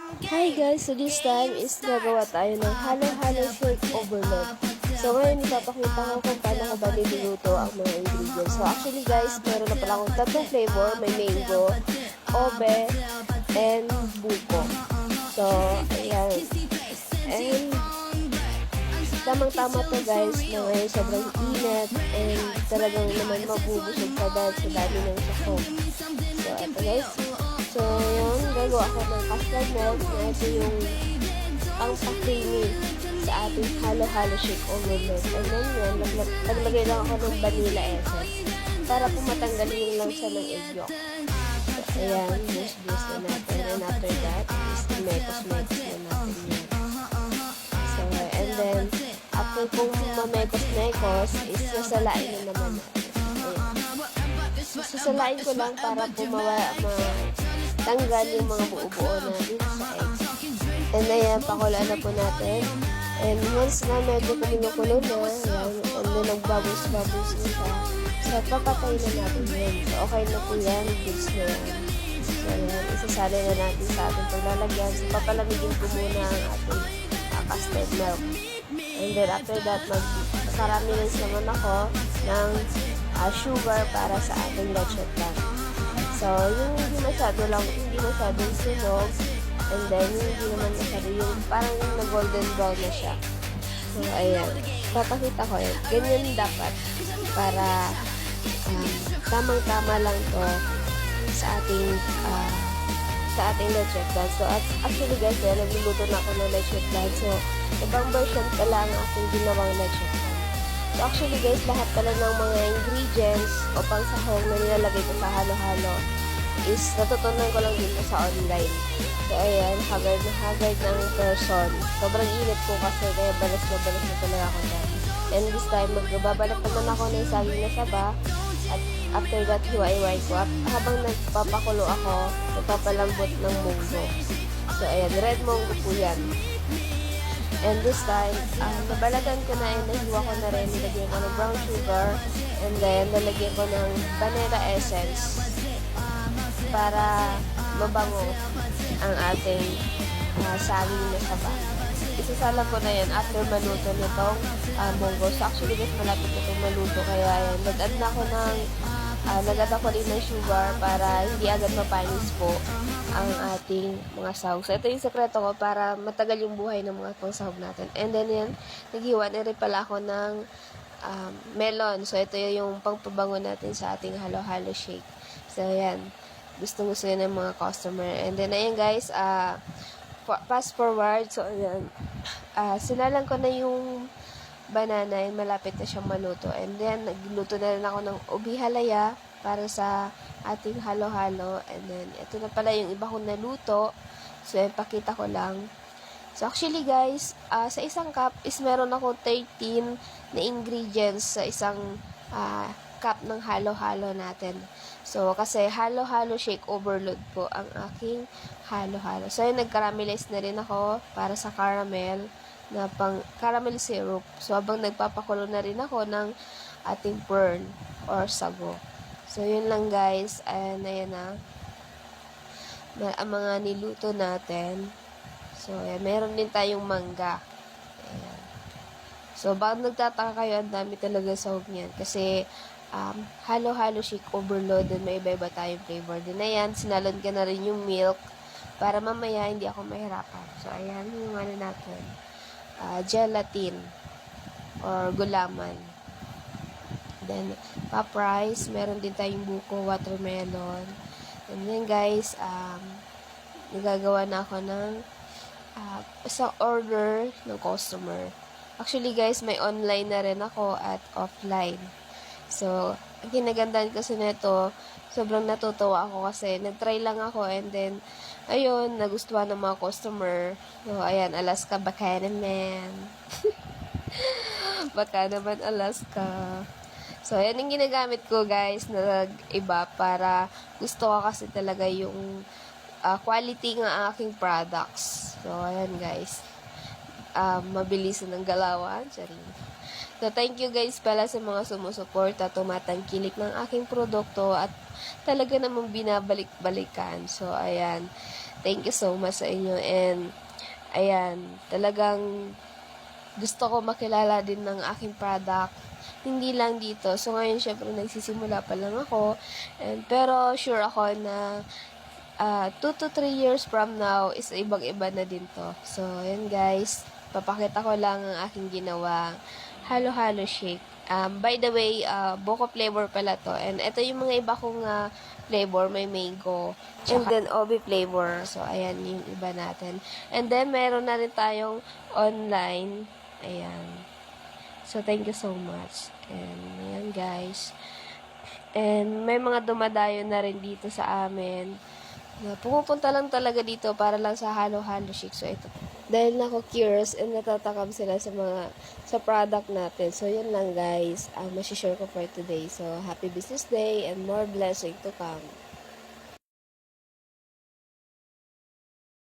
Hi guys! So this time is gagawa tayo ng halo-halo shake overload. So ngayon ipapakita ko kung paano ko ba niluluto ang mga ingredients. So actually guys, meron na pala akong tatlong flavor. May mango, obe, and buko. So ayan. And tamang-tama to guys na ngayon sobrang init and talagang naman mabubusog ka dahil sa dami ng sakong. So ito guys. So, yun, gagawa ako ng custard milk na ito yung pang-creamy sa ating halo-halo shake overload. And then yun, naglagay lang ako ng vanilla essence para po matanggal yung langsa ng egg yolk. So, ayan, juice na natin. And after that, is mekos-mekos na natin yun. So, and then, after pong mamekos-mekos, is sasalain na naman natin. Ayan. Sasalain ko lang para po tanggal yung mga buo-buo na dito sa eggs. And ayan, pakulaan na po natin. And once na medyo kumukulo na, ayan, and then nagbubbles-bubbles na siya. So, papatay na natin yun. So, okay na po yan. Goods na yan. So, ayan, isasali na natin sa ating paglalagyan. So, papalamigin ko muna ang ating custard milk. And then, after that, magkaramilis naman ako ng sugar para sa ating leche plan. So, yung hindi masyadong sunog, and then, hindi naman masyado yung parang na-golden brown na siya. So, ayan. Papakita ko yun. Ganyan dapat para tamang-tama lang to sa ating leche plan. So, actually guys, nagluluto na ako ng leche plan. So, ibang version pala ang aking ginawang leche plan. So, actually guys, lahat pala ng mga ingredients o pangsahog na nilalagay ko sa halo-halo is natutunan ko lang dito sa online. So, ayan, haggard ng person. Sobrang init ko kasi kaya balas na talaga ako dyan. And this time, magbabalak naman ako ng saging na saba at after that, hiwa-iwai ko. Habang nagpapakulo ako, nagpapalambot ng munggo. So, ayan, red munggo po yan. And this time, nabalagan ko na and nahiwa ko na rin. Nilagyan ko ng brown sugar. And then, nalagyan ko ng vanilla essence para mabango ang ating saging na saba. Isasala ko na yan after maluto nitong munggo. So, actually, guys, malapit na itong maluto. Kaya, yan, nag-add ako rin ng sugar para hindi agad mapanis po ang ating mga sahog. So, ito yung sekreto ko para matagal yung buhay ng mga pangsahog natin. And then, yan, naghiwa na rin pala ako ng melon. So, ito yung pangpabango natin sa ating halo-halo shake. So, yan. Gusto yun ng mga customer. And then, ayan guys, fast forward. So, ayan. Sinalang ko na yung banana and malapit na siyang maluto. And then, nagluto na rin ako ng ubi halaya para sa ating halo-halo. And then, ito na pala yung iba kong naluto. So, pakita ko lang. So, actually guys, sa isang cup is meron ako 13 na ingredients sa isang cup ng halo-halo natin. So, kasi halo-halo shake overload po ang aking halo-halo. So, yun, nag-caramelize na rin ako para sa caramel na pang caramel syrup. So, habang nagpapakulo na rin ako ng ating pearl or sago. So, yun lang guys. And, ayan na. Ang mga niluto natin. So, ayan, meron din tayong mangga. Ayan. So, baka nagtataka kayo, ang dami talaga sahog niyan. Kasi, halo-halo shake overload, and may iba-iba tayong flavor din. Ayan, sinalon ka na rin yung milk para mamaya hindi ako mahirapan. So, ayan, yung ano natin. Gelatin or gulaman. Then, pop rice. Meron din tayong buko, watermelon. And then, guys, nagagawa na ako ng isang order ng customer. Actually, guys, may online na rin ako at offline. So, ang kinagandaan kasi nito, sobrang natutuwa ako kasi nag-try lang ako and then, ayun, nagustuhan ng mga customer. So, ayan, Alaska, baka naman. Baka naman, Alaska. So, ayan yung ginagamit ko, guys, na iba para gusto ko kasi talaga yung quality ng aking products. So, ayan, guys. Mabilis ng galawan. Sorry. So, thank you guys pala sa mga sumusuporta, tumatangkilik ng aking produkto at talaga namang binabalik-balikan. So, ayan. thank you so much sa inyo. And, ayan, talagang gusto ko makilala din ng aking product. Hindi lang dito. So, ngayon, syempre, nagsisimula pa lang ako. Pero, sure ako na 2 to 3 years from now is ibang-iba na din to. So, ayan guys. Papakita ko lang ang aking ginawa halo-halo shake. By the way, buko flavor pala to. And ito yung mga iba kong flavor. May mango. And then, obi flavor. So, ayan yung iba natin. And then, meron na rin tayong online. Ayan. So, thank you so much. And, ayan guys. And, may mga dumadayo na rin dito sa amin. Na pumupunta lang talaga dito para lang sa halo-halo shake. So, ito. Dahil nako-curious and natatakam sila sa product natin. So, yun lang guys. Masishare ko for today. So, happy business day and more blessing to come.